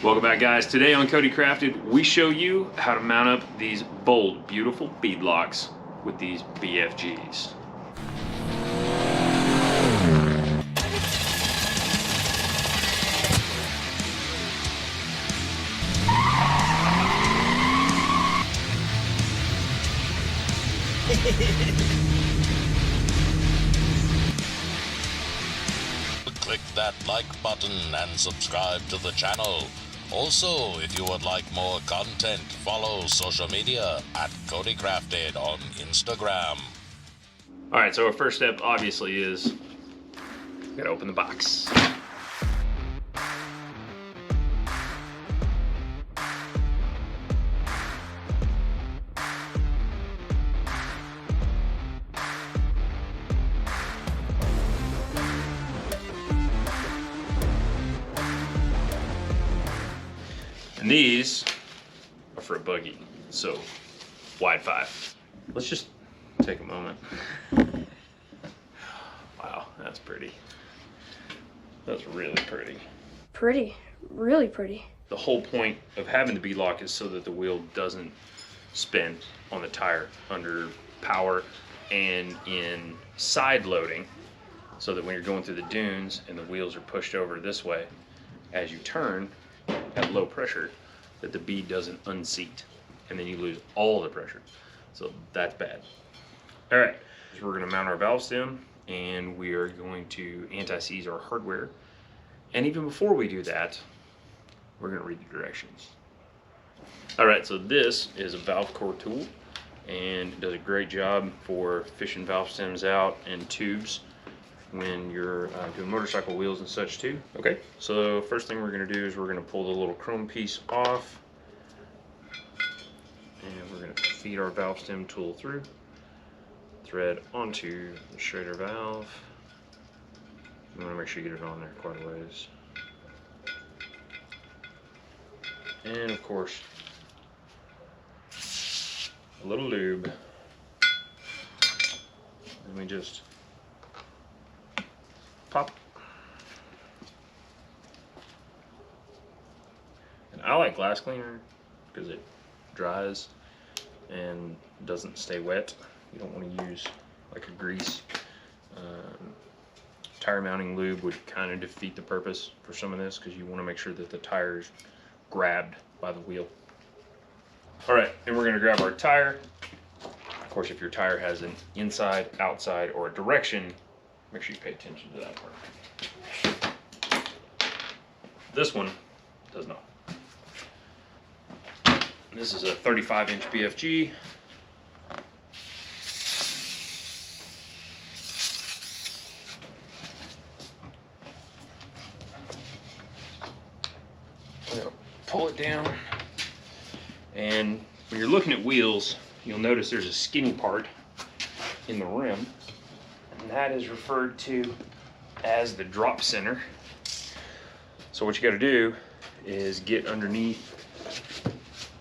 Welcome back, guys. Today on Cody Crafted, we show you how to mount up these bold, beautiful bead locks with these BFGs. Click that like button and subscribe to the channel. Also, if you would like more content, follow social media at Cody Crafted on Instagram. All right, so our first step obviously is we gotta open the box. And these are for a buggy, so wide 5. Let's just take a moment. Wow, that's pretty. That's really pretty. Pretty, really pretty. The whole point of having the bead lock is so that the wheel doesn't spin on the tire under power and in side loading, so that when you're going through the dunes and the wheels are pushed over this way, as you turn at low pressure, that the bead doesn't unseat and then you lose all the pressure. So that's bad. All right, so we're going to mount our valve stem and we are going to anti-seize our hardware. And even before we do that, we're going to read the directions. All right, so this is a valve core tool and it does a great job for fishing valve stems out and tubes when you're doing motorcycle wheels and such too. Okay, so first thing we're going to do is we're going to pull the little chrome piece off and we're going to feed our valve stem tool through, thread onto the straighter valve. You want to make sure you get it on there quite a ways. And of course, a little lube. And we just pop. And I like glass cleaner because it dries and doesn't stay wet. You don't want to use like a grease. Tire mounting lube would kind of defeat the purpose for some of this because you want to make sure that the tire is grabbed by the wheel. All right, and we're going to grab our tire. Of course, if your tire has an inside, outside, or a direction, make sure you pay attention to that part. This one does not. This is a 35-inch BFG. We'll pull it down. And when you're looking at wheels, you'll notice there's a skinny part in the rim. And that is referred to as the drop center. So what you got to do is get underneath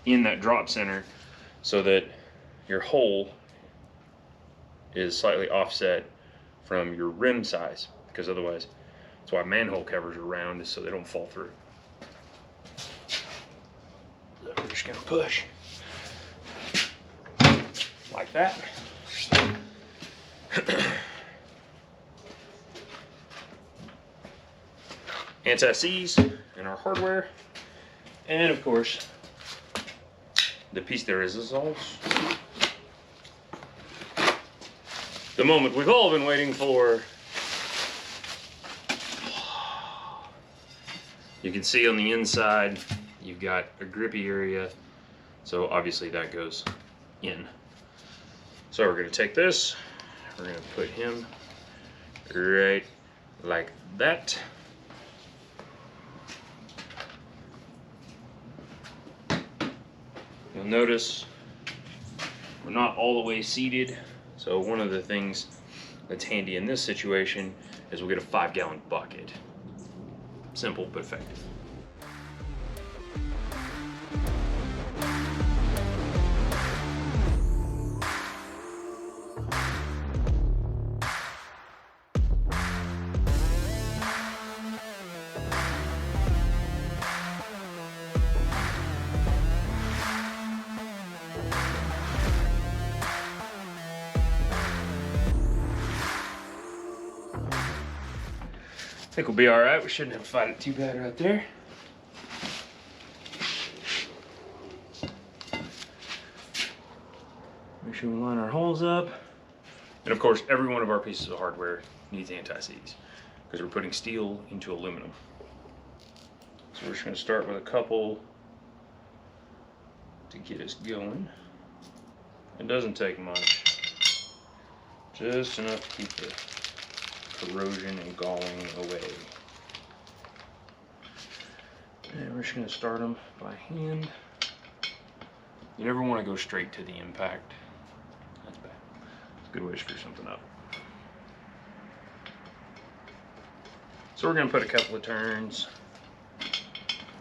in that drop center so that your hole is slightly offset from your rim size, because otherwise, that's why manhole covers are round, is so they don't fall through. So we're just gonna push like that. Anti-seize in our hardware, and of course the piece de resistance, the moment we've all been waiting for. You can see on the inside you've got a grippy area, so obviously that goes in. So we're going to take this, we're going to put him right like that. You'll notice we're not all the way seated, so one of the things that's handy in this situation is we'll get a 5-gallon bucket. Simple but effective. think we'll be all right. We shouldn't have to fight it too bad right there. Make sure we line our holes up. And of course, every one of our pieces of hardware needs anti-seize because we're putting steel into aluminum. So we're just going to start with a couple to get us going. It doesn't take much, just enough to keep the corrosion and galling away. And we're just going to start them by hand. You never want to go straight to the impact. That's bad. It's a good way to screw something up. So we're going to put a couple of turns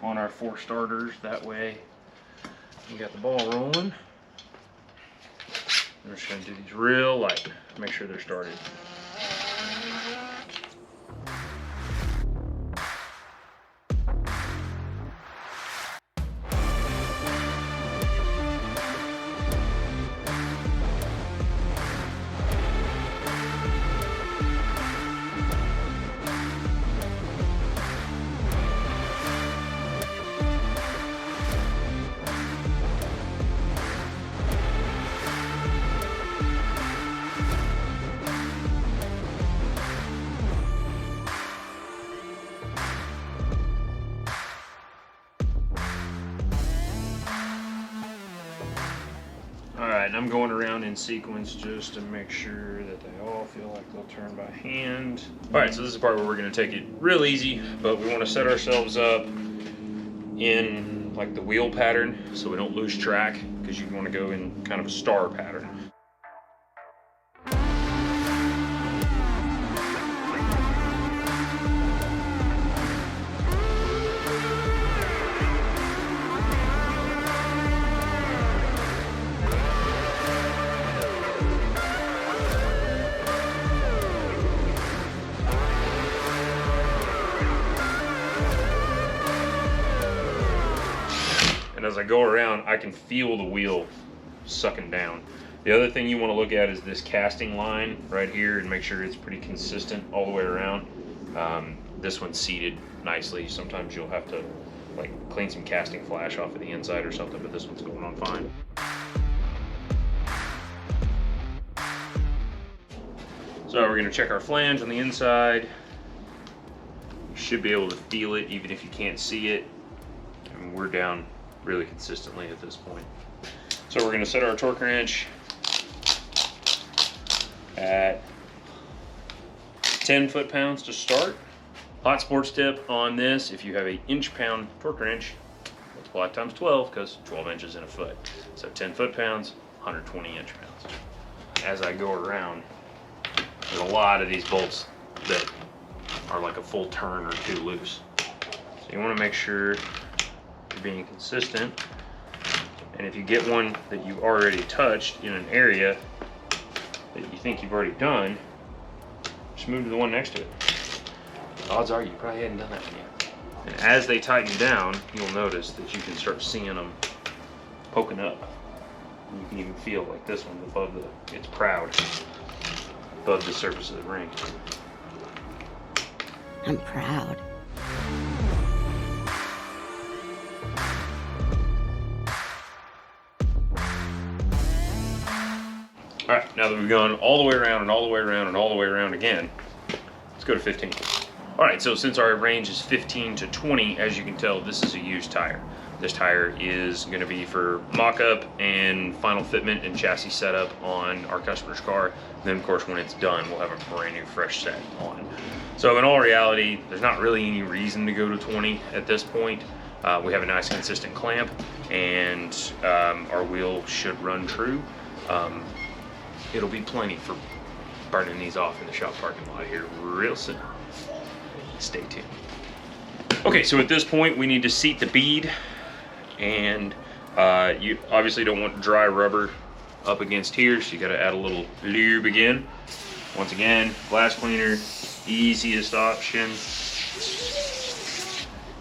on our 4 starters. That way we got the ball rolling. We're just going to do these real light. Make sure they're started. Alright, and I'm going around in sequence just to make sure that they all feel like they'll turn by hand. Alright, so this is the part where we're going to take it real easy, but we want to set ourselves up in like the wheel pattern so we don't lose track, because you want to go in kind of a star pattern. And as I go around, I can feel the wheel sucking down. The other thing you want to look at is this casting line right here and make sure it's pretty consistent all the way around. This one's seated nicely. Sometimes you'll have to like clean some casting flash off of the inside or something, but this one's going on fine. So we're going to check our flange on the inside. You should be able to feel it even if you can't see it. And we're down really consistently at this point. So we're going to set our torque wrench at 10 foot-pounds to start. Hot sports tip on this: if you have an inch-pound torque wrench, multiply it times 12 because 12 inches in a foot. So 10 foot-pounds, 120 inch-pounds. As I go around, there's a lot of these bolts that are like a full turn or two loose. So you want to make sure you're being consistent. And if you get one that you've already touched in an area that you think you've already done, just move to the one next to it. Odds are you probably hadn't done that one yet. And as they tighten down, you'll notice that you can start seeing them poking up. And you can even feel like this one above the, it's proud, above the surface of the ring. I'm proud. All right, now that we've gone all the way around and all the way around and all the way around again, let's go to 15. All right, so since our range is 15 to 20, as you can tell, this is a used tire. This tire is gonna be for mock-up and final fitment and chassis setup on our customer's car. Then of course, when it's done, we'll have a brand new fresh set on. So in all reality, there's not really any reason to go to 20 at this point. We have a nice consistent clamp, and our wheel should run true. It'll be plenty for burning these off in the shop parking lot here real soon. Stay tuned. Okay, so at this point we need to seat the bead, and you obviously don't want dry rubber up against here, so you got to add a little lube again. Once again, glass cleaner, easiest option.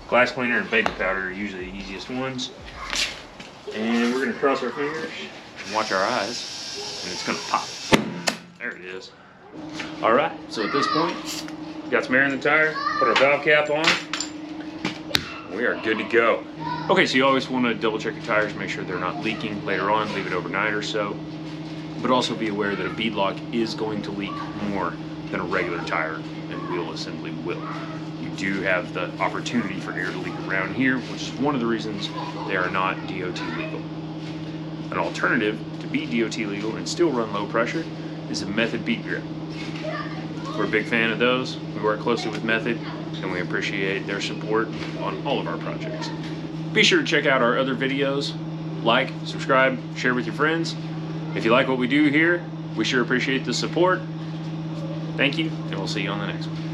Glass cleaner and baking powder are usually the easiest ones. And we're going to cross our fingers and watch our eyes, and it's going to pop. There it is. All right, so at this point, got some air in the tire, put our valve cap on. We are good to go. Okay, so you always want to double check your tires, make sure they're not leaking later on, leave it overnight or so. But also be aware that a beadlock is going to leak more than a regular tire and wheel assembly will. You do have the opportunity for air to leak around here, which is one of the reasons they are not DOT legal. An alternative to be DOT legal and still run low pressure is a Method bead grip. We're a big fan of those. We work closely with Method and we appreciate their support on all of our projects. Be sure to check out our other videos, like, subscribe, share with your friends. If you like what we do here, we sure appreciate the support. Thank you, and we'll see you on the next one.